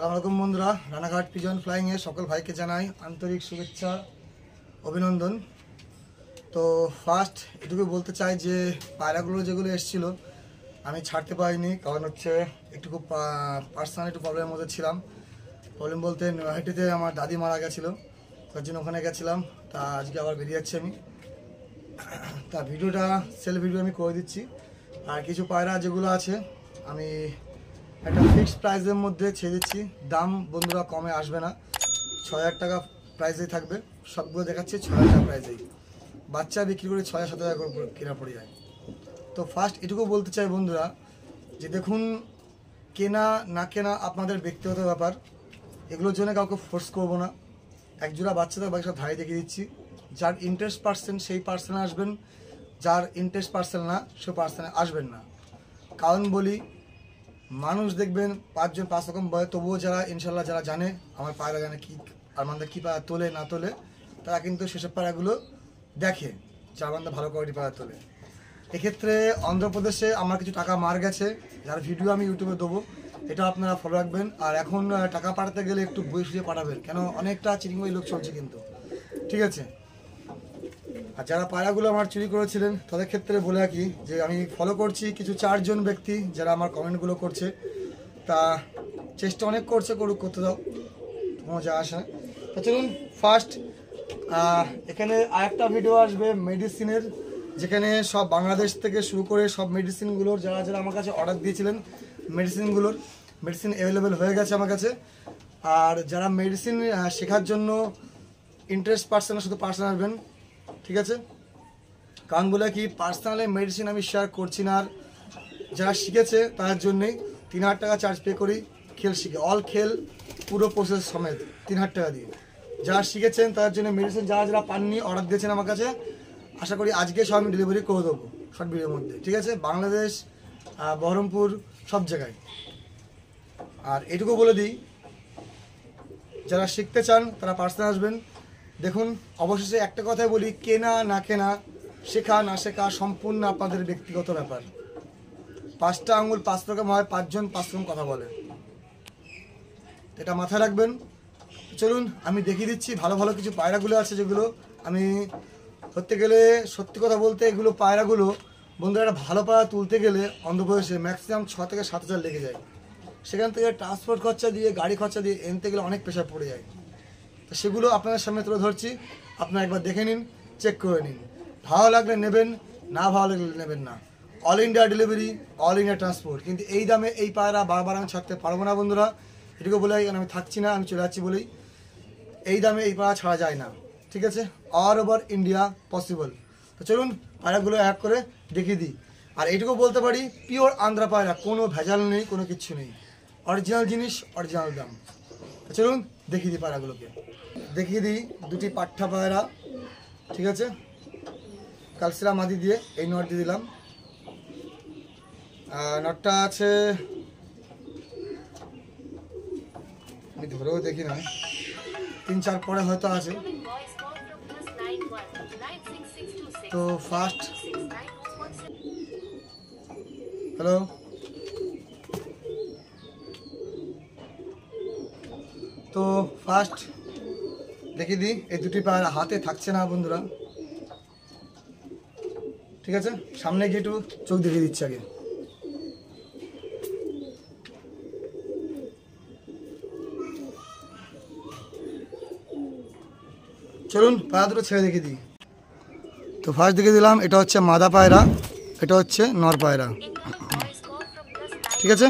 আসসালামু আলাইকুম বন্ধুরা, রানাঘাট পিজন ফ্লাইং এর সকল ভাইকে জানাই আন্তরিক শুভেচ্ছা অভিনন্দন। তো ফার্স্ট এটুকু বলতে চাই যে পায়রাগুলো যেগুলো এসেছিলো আমি ছাড়তে পারিনি, কারণ হচ্ছে একটু খুব পার্সোনাল একটু প্রবলেমের মধ্যে ছিলাম। প্রবলেম বলতে নৈহাটিতে আমার দাদি মারা গেছিলো, তার জন্য ওখানে গেছিলাম। তা আজকে আবার বেরিয়ে যাচ্ছি আমি, তা ভিডিওটা সেল ভিডিও আমি করে দিচ্ছি। আর কিছু পায়রা যেগুলো আছে আমি একটা ফিক্সড প্রাইসের মধ্যে ছেড়ে দিচ্ছি। দাম বন্ধুরা কমে আসবে না, ৬,০০০ টাকা প্রাইসেই থাকবে। সবগুলো দেখাচ্ছি ৬,০০০ টাকা প্রাইসেই। বাচ্চা বিক্রি করে ৬,০০০-৭,০০০ টাকা করে কেনা পড়ে যায়। তো ফার্স্ট এটুকু বলতে চাই বন্ধুরা যে দেখুন, কেনা না কেনা আপনাদের ব্যক্তিগত ব্যাপার, এগুলোর জন্য কাউকে ফোর্স করবো না। একজোড়া বাচ্চাদের বাকি সব ধারে দেখিয়ে দিচ্ছি। যার ইন্টারেস্ট পার্সেন্ট সেই পার্সেন্টে আসবেন, যার ইন্টারেস্ট পার্সেন্ট না সে পার্সেন্টে আসবেন না। কারণ বলি, মানুষ দেখবেন ৫ জন ৫ রকম বলে, তবুও যারা ইনশাল্লাহ যারা জানে আমার পায়রা জানে কী আর আমাদের কী পায়রা তোলে না তোলে, তারা কিন্তু সেসব পায়রাগুলো দেখে যে আমাদের ভালো কোয়ালিটি পায়রা তোলে। এক্ষেত্রে অন্ধ্রপ্রদেশে আমার কিছু টাকা মার গেছে, যার ভিডিও আমি ইউটিউবে দেবো, এটা আপনারা ফলো রাখবেন। আর এখন টাকা পাঠাতে গেলে একটু বই সুঝে পাঠাবেন, কেন অনেকটা চিরিংবাই লোক চলছে কিন্তু, ঠিক আছে। আর যারা পায়রাগুলো আমার চুরি করেছিলেন তাদের ক্ষেত্রে বলে রাখি যে আমি ফলো করছি কিছু 4 জন ব্যক্তি যারা আমার কমেন্টগুলো করছে। তা চেষ্টা অনেক করছে, করতে দাও, কোনো যা আসে না। তো চলুন ফার্স্ট এখানে আরেকটা ভিডিও আসবে মেডিসিনের, যেখানে সব বাংলাদেশ থেকে শুরু করে সব মেডিসিনগুলোর যারা যারা আমার কাছে অর্ডার দিয়েছিলেন মেডিসিন অ্যাভেলেবেল হয়ে গেছে আমার কাছে। আর যারা মেডিসিন শেখার জন্য ইন্টারেস্ট পার্সন শুধু পার্সন আসবেন, ঠিক আছে। কারণ বলে কি, পার্সোনালি মেডিসিন আমি শেয়ার করছি না। আর যারা শিখেছে তার জন্যেই 3,000 টাকা চার্জ পে করি খেল শিখে, অল খেল পুরো প্রসেস সমেত 3,000 টাকা দিয়ে। যারা শিখেছেন তার জন্য মেডিসিন, যারা যারা পাননি অর্ডার দিয়েছেন আমার কাছে, আশা করি আজকে সব আমি ডেলিভারি করে দেবো শর্ট ভিডিওর মধ্যে, ঠিক আছে। বাংলাদেশ, বহরমপুর, সব জায়গায়। আর এটুকু বলে দিই, যারা শিখতে চান তারা পার্সোনাল আসবেন। দেখুন অবশেষে একটা কথাই বলি, কেনা না কেনা, শেখা না শেখা সম্পূর্ণ আপনাদের ব্যক্তিগত ব্যাপার। 5টা আঙুল 5 রকম হয়, 5 জন 5 রকম কথা বলে, এটা মাথায় রাখবেন। চলুন আমি দেখিয়ে দিচ্ছি ভালো ভালো কিছু পায়রাগুলো আছে, যেগুলো আমি ধরতে গেলে সত্যি কথা বলতে এগুলো পায়রাগুলো বন্ধুরা একটা ভালো পায়রা তুলতে গেলে অন্ধ্রপ্রদেশে ম্যাক্সিমাম 6 থেকে 7,000 লেগে যায়। সেখান থেকে ট্রান্সপোর্ট খরচা দিয়ে, গাড়ি খরচা দিয়ে এনতে গেলে অনেক প্রেশার পড়ে যায়। তো সেগুলো আপনাদের সামনে তুলে ধরছি, আপনারা একবার দেখে নিন, চেক করে নিন। ভালো লাগলে নেবেন, না ভালো লাগলে নেবেন না। All India delivery, all India transport. কিন্তু এই দামে এই পায়রা বারবার আমি ছাড়তে পারবো না বন্ধুরা, এটুকু বলে আমি থাকছি না, আমি চলে যাচ্ছি বলেই। এই দামে এই পায়রা ছাড়া যায় না, ঠিক আছে। All over India possible. তো চলুন পায়রাগুলো এক করে দেখিয়ে দিই। আর এইটুকু বলতে পারি, পিওর আন্ধ্রা পায়রা, কোনো ভেজাল নেই, কোনো কিচ্ছু নেই, অরিজিনাল জিনিস, অরিজিনাল দাম। তো চলুন দেখিয়ে দিই পায়রাগুলোকে, দেখিয়ে দিই দুটি পাঠা পায়রা, ঠিক আছে। কালসিরা মাদি দিয়ে এই নট দিয়ে দিলাম। নটটা আছে, আমি ধরেও দেখি না, 3-4 পরে হয়তো আছে। তো ফার্স্ট হ্যালো, তো ফার্স্ট দেখিয়ে দিই, এই দুটি পায়রা হাতে থাকছে না বন্ধুরা, ঠিক আছে। সামনে গিয়ে একটু চোখ দেখিয়ে দিচ্ছি আগে। চলুন পায়রা দুটো ছেড়ে দেখিয়ে দিই। তো ফার্স্ট দেখিয়ে দিলাম, এটা হচ্ছে মাদা পায়রা, এটা হচ্ছে নর পায়রা, ঠিক আছে।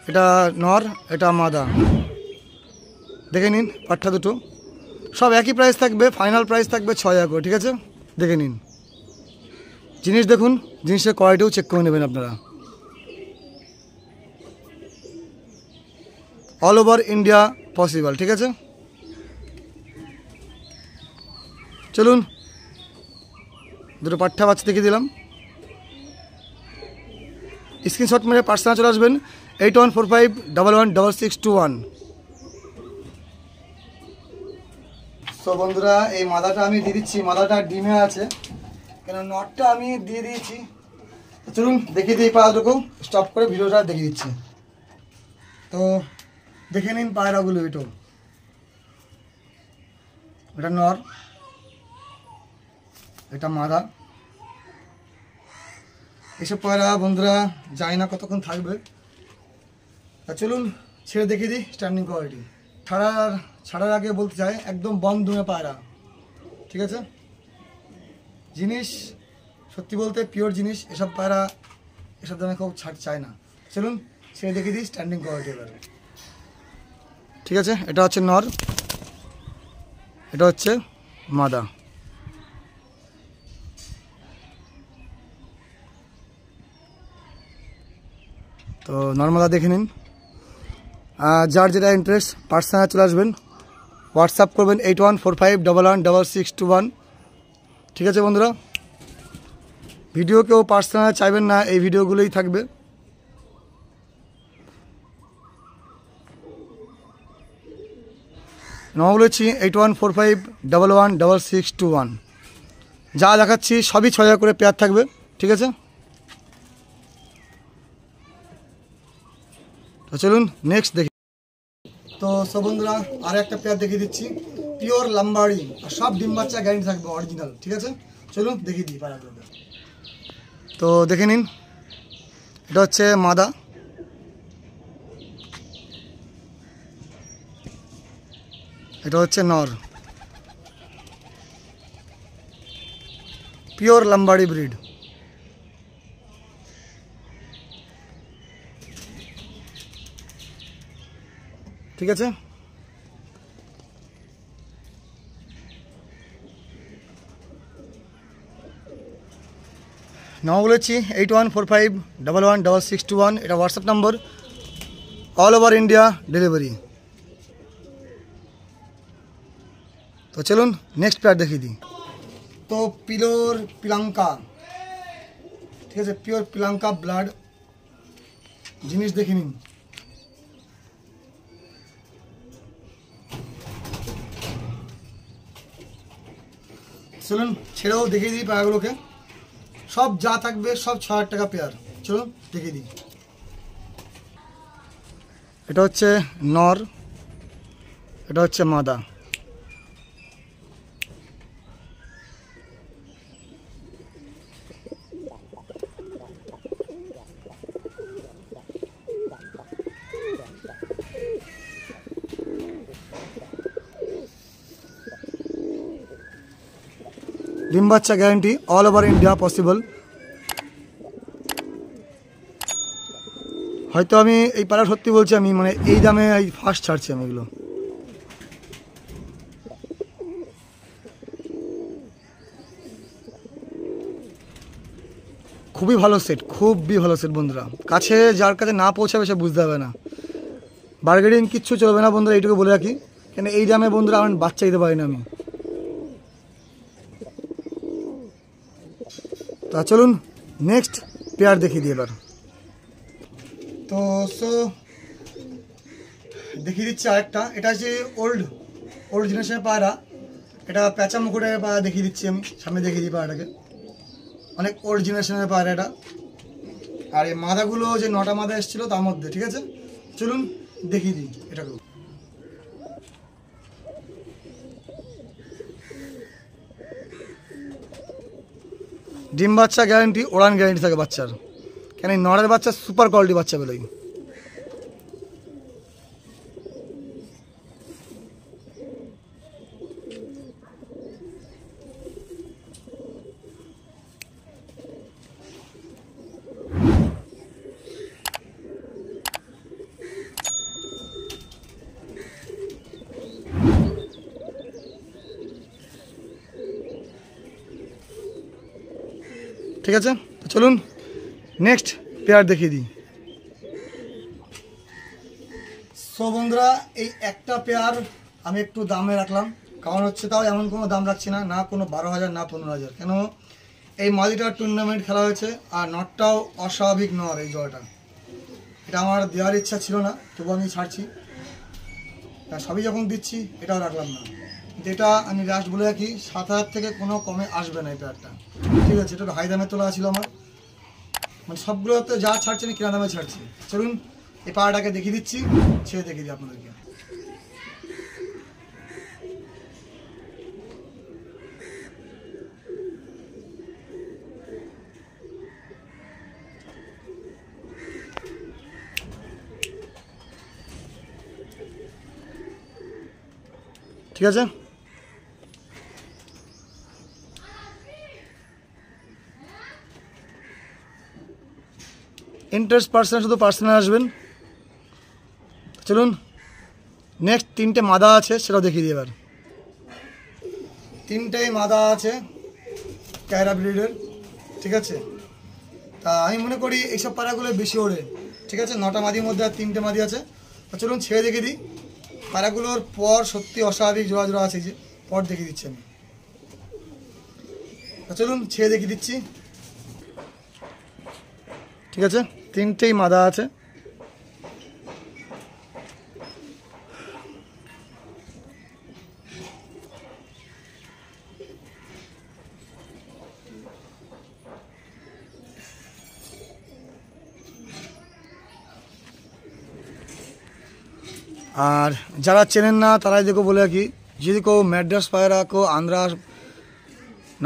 এটা নর, এটা মাদা, দেখে নিন। পাঠা দুটো সব একই প্রাইস থাকবে, ফাইনাল প্রাইস থাকবে 6,000 করে, ঠিক আছে। দেখে নিন, জিনিস দেখুন, জিনিসের কোয়ালিটিও চেক করে নেবেন আপনারা। অল ওভার ইন্ডিয়া পসিবল, ঠিক আছে। চলুন দুটো পাঠা বাচ্চা দেখিয়ে দিলাম। স্ক্রিনশট মেরে পার্সোনাল চলে আসবেন 8145116621। তো বন্ধুরা এই মাদাটা আমি দিয়ে দিচ্ছি, মাদাটা ডিমে আছে, কেন নটটা আমি দিয়ে দিয়েছি। চলুন দেখিয়ে দিই পায়রাটুকু, স্টপ করে ভিডিওটা দেখিয়ে দিচ্ছি। তো দেখে নিন পায়রাগুলো। এটা নর, এটা মাদা। এসব পায়রা বন্ধুরা জানি না কতক্ষণ থাকবে। চলুন ছেড়ে দেখিয়ে দিই স্ট্যান্ডিং কোয়ালিটি। ছাড়ার আগে বলতে চাই একদম বন্ধ হয়ে পায়রা, ঠিক আছে? জিনিস সত্যি বলতে পিওর জিনিস। এসব পায়রা এসব দামে খুব ছাড় চায় না। চলুন ছেড়ে দেখিয়ে দিই স্ট্যান্ডিং কোয়ালিটি এবার, ঠিক আছে? এটা হচ্ছে নর, এটা হচ্ছে মাদা। তো নর্মাদা দেখে নিন। যার যেটা ইন্টারেস্ট পার্সোনাল চলে আসবেন, হোয়াটসঅ্যাপ করবেন 8145111621, ঠিক আছে বন্ধুরা? ভিডিও কেউ পার্সোনাল চাইবেন না, এই ভিডিওগুলোই থাকবে। নাম বলেছি 8145111621। যা দেখাচ্ছি সবই 6000 করে পেয়ার থাকবে, ঠিক আছে? তো চলুন নেক্সট দেখি। তো সব বন্ধুরা আর একটা পেয়ার দেখিয়ে দিচ্ছি, পিওর লাম্বাড়ি, আর সব ডিম বাচ্চা গ্যারান্টি থাকবে অরিজিনাল, ঠিক আছে? চলুন দেখিয়ে দিই পায়রাগুলোকে। তো দেখে নিন, এটা হচ্ছে মাদা, এটা হচ্ছে নর, পিওর লাম্বাড়ি ব্রিড। ঠিক আছে? নাম বলেছি 8145111621। এটা হোয়াটসঅ্যাপ নম্বর, অল ওভার ইন্ডিয়া ডেলিভারি। তো চলুন নেক্সট পেয়ার দেখিয়ে দিই। তো পিওর পিলাঙ্কা, ঠিক আছে? পিওর পিলাঙ্কা ব্লাড জিনিস দেখে নিন। চলুন ছেড়েও দেখিয়ে দিই পায়রাগুলোকে। সব যা থাকবে সব 6000 টাকা পেয়ার। চলুন দেখিয়ে দিই। এটা হচ্ছে নর, এটা হচ্ছে মাদা। ডিম বাচ্চা guarantee, all over India possible. হয়তো আমি এই পাড়া সত্যি বলছি, আমি মানে এই দামে এই ফার্স্ট ছাড়ছি আমি এগুলো। খুবই ভালো সেট, খুবই ভালো সেট বন্ধুরা। কাছে যার কাছে না পৌঁছাবে সে বুঝতে হবে না, বার্গেনিং কিচ্ছু চলবে না বন্ধুরা, এইটুকু বলে রাখি। কেন এই দামে বন্ধুরা আমার বাচ্চা দিতে পারি না আমি। তা চলুন নেক্সট পেয়ার দেখিয়ে দিই এবার। তো দেখিয়ে দিচ্ছি আরেকটা। এটা হচ্ছে ওল্ড জেনারেশনের পায়রা। এটা প্যাঁচা মুকুটের পায়রা দেখিয়ে দিচ্ছি আমি, সামনে দেখিয়ে দিই পায়রাটাকে। অনেক ওল্ড জেনারেশনের পায়রা এটা। আর এই মাদাগুলো যে 9টা মাদা এসেছিলো তার মধ্যে, ঠিক আছে? চলুন দেখিয়ে দিই এটাকেও। ডিম বাচ্চা গ্যারান্টি, ওড়ান গ্যারান্টি থাকে বাচ্চার। কেন এই নড়ের বাচ্চা সুপার কোয়ালিটি বাচ্চা বেরোয়। ঠিক আছে? তো চলুন নেক্সট পেয়ার দেখিয়ে দিই। সো বন্ধুরা এই একটা পেয়ার আমি একটু দামে রাখলাম, কারণ হচ্ছে তাও এমন কোনো দাম রাখছি না, না কোনো 12,000 না 15,000। কেন এই মাদিটার টুর্নামেন্ট খেলা হয়েছে, আর নটটাও অস্বাভাবিক নর। এই জলটা এটা আমার দেওয়ার ইচ্ছা ছিল না, তবু আমি ছাড়ছি। সবই যখন দিচ্ছি এটাও রাখলাম না। যেটা আমি লাস্ট বলে রাখি, 7,000 থেকে কোনো কমে আসবে না এই পেয়ারটা, ঠিক আছে? এটা হাই দামে তোলা ছিল আমার, মানে সবগুলোতে যা ছাড়ছে আমি কেনা দামে ছাড়ছি। চলুন এই পাড়াটাকে দেখিয়ে দিচ্ছি, ছেড়ে দেখিয়ে দিই আপনাদেরকে। ঠিক আছে, ইন্টারেস্ট পার্সেন্ট শুধু পার্সেন্ট আসবেন। চলুন নেক্সট 3টে মাদা আছে সেটাও দেখিয়ে দিই। এবার 3টেই মাদা আছে কায়রা ব্রিডের। ঠিক আছে, তা আমি মনে করি এইসব পাড়াগুলো বেশি ওড়ে। ঠিক আছে, 9টা মাদির মধ্যে আর 3টে মাদি আছে। তো চলুন ছেড়ে দেখিয়ে দিই। পাড়াগুলোর পর সত্যি অস্বাভাবিক জোড়া জোড়া আছে, যে পর দেখিয়ে দিচ্ছি আমি। তো চলুন ছেড়ে দেখিয়ে দিচ্ছি। ঠিক আছে, 3টেই মাদা আছে। আর যারা চেনেন না তারাই দেখো বলে রাখি, যদি কেউ ম্যাড্রাস পায়রা কেউ আন্ধ্রা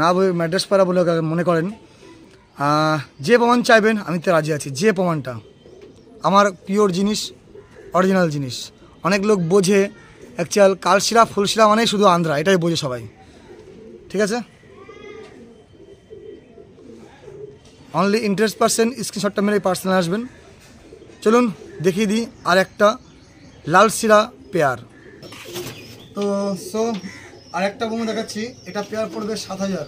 না বলে ম্যাড্রাস পায়রা বলে মনে করেন, যে প্রমাণ চাইবেন আমি তো রাজি আছি। যে প্রমাণটা আমার পিওর জিনিস, অরিজিনাল জিনিস। অনেক লোক বোঝে অ্যাকচুয়াল কালশিরা ফুলশিরা মানে শুধু আন্ধ্রা, এটাই বোঝে সবাই। ঠিক আছে, অনলি ইন্টারেস্ট পার্সেন্ট স্ক্রিনশটটা মেরে পার্সেন্ট আসবেন। চলুন দেখিয়ে দিই আর একটা লাল শিরা পেয়ার। তো আর একটা বন্ধু দেখাচ্ছি, এটা পেয়ার পড়বে 7,000।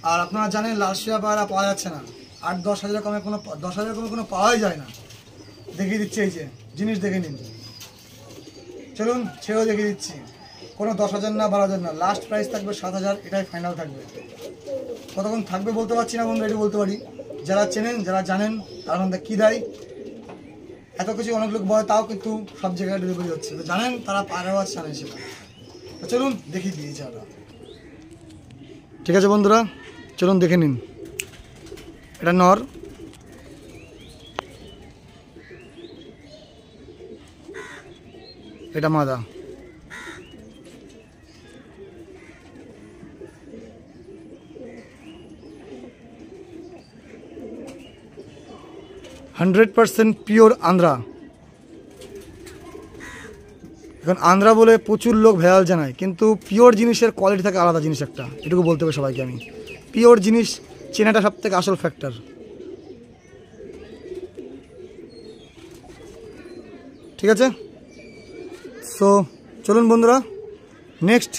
আর আপনারা জানেন লাল শিরা পায়রা পাওয়া যাচ্ছে না, 8-10 হাজার কমে কোনো 10,000 কমে কোনো পাওয়াই যায় না। দেখিয়ে দিচ্ছি, এই যে জিনিস দেখে নিন। চলুন ছেড়েও দেখিয়ে দিচ্ছি, কোনো 10,000 না 12,000 না, লাস্ট প্রাইস থাকবে 7,000, এটাই ফাইনাল থাকবে। কতক্ষণ থাকবে বলতে পারছি না বন্ধু, এটি বলতে পারি। যারা চেনেন যারা জানেন তার মধ্যে কী দেয় এত কিছু অনেক লোক বলে, তাও কিন্তু সব জায়গায় ডেলিভারি হচ্ছে। তো জানেন তারা পায়রাও আছে, জানেন সেটা। তো চলুন দেখিয়ে দিয়েছি আমরা। ঠিক আছে বন্ধুরা, চলুন দেখে নিন। এটা নর, এটা মাদা। Hundred % pure Andhra. এখন আন্ধ্রা বলে প্রচুর লোক ভেজাল জানায়, কিন্তু পিওর জিনিসের কোয়ালিটি থাকে আলাদা জিনিস একটা, এটুকু বলতে হবে সবাইকে আমি। পিওর জিনিস চেনাটা সব থেকে আসল ফ্যাক্টর। ঠিক আছে, সো চলুন বন্ধুরা নেক্সট।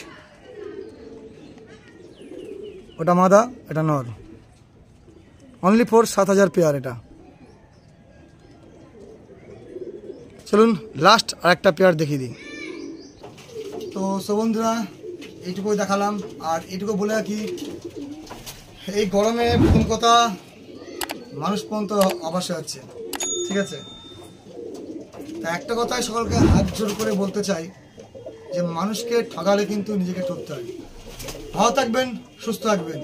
ওটা মাদা, এটা নর, অনলি ফর 7,000 পেয়ার এটা। চলুন লাস্ট আর একটা পেয়ার দেখিয়ে দিই। তো বন্ধুরা এইটুকুই দেখালাম। আর এইটুকু বলে রাখি, এই গরমে প্রথম কথা মানুষ পর্যন্ত অবশ্যই হচ্ছে। ঠিক আছে, তা একটা কথাই সকলকে হাত জোর করে বলতে চাই, যে মানুষকে ঠকালে কিন্তু নিজেকে ঠকতে হয়। ভালো থাকবেন, সুস্থ থাকবেন।